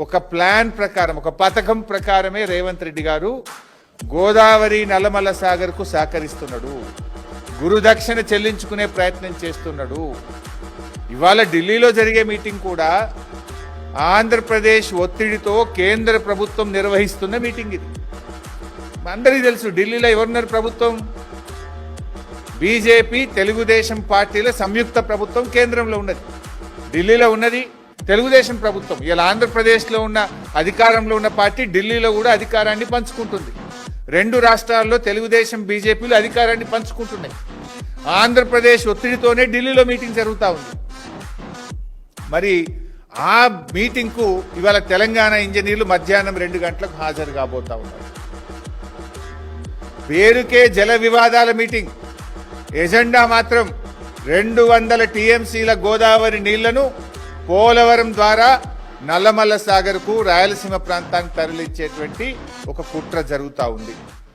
ఒక ప్లాన్ ప్రకారం, ఒక పథకం ప్రకారమే రేవంత్ రెడ్డి గారు గోదావరి నల్లమల్ల సాగర్కు సహకరిస్తున్నాడు, గురుదక్షిణ చెల్లించుకునే ప్రయత్నం చేస్తున్నాడు. ఇవాళ ఢిల్లీలో జరిగే మీటింగ్ కూడా ఆంధ్రప్రదేశ్ ఒత్తిడితో కేంద్ర ప్రభుత్వం నిర్వహిస్తున్న మీటింగ్ ఇది. అందరికీ తెలుసు ఢిల్లీలో ఎవరున్నారు ప్రభుత్వం? బీజేపీ తెలుగుదేశం పార్టీల సంయుక్త ప్రభుత్వం కేంద్రంలో ఉన్నది. ఢిల్లీలో ఉన్నది తెలుగుదేశం ప్రభుత్వం. ఇలా ఆంధ్రప్రదేశ్లో ఉన్న అధికారంలో ఉన్న పార్టీ ఢిల్లీలో కూడా అధికారాన్ని పంచుకుంటుంది. రెండు రాష్ట్రాల్లో తెలుగుదేశం బీజేపీలు అధికారాన్ని పంచుకుంటున్నాయి. ఆంధ్రప్రదేశ్ ఒత్తిడితోనే ఢిల్లీలో మీటింగ్ జరుగుతూ ఉంది. మరి ఆ మీటింగ్కు ఇవాళ తెలంగాణ ఇంజనీర్లు మధ్యాహ్నం 2 గంటలకు హాజరు కాబోతా ఉన్నారు. పేరుకే జల వివాదాల మీటింగ్, ఎజెండా మాత్రం 200 టీఎంసీల గోదావరి నీళ్లను పోలవరం ద్వారా నల్లమల్ల సాగర్కు రాయలసీమ ప్రాంతానికి తరలించేటువంటి ఒక కుట్ర జరుగుతూ ఉంది.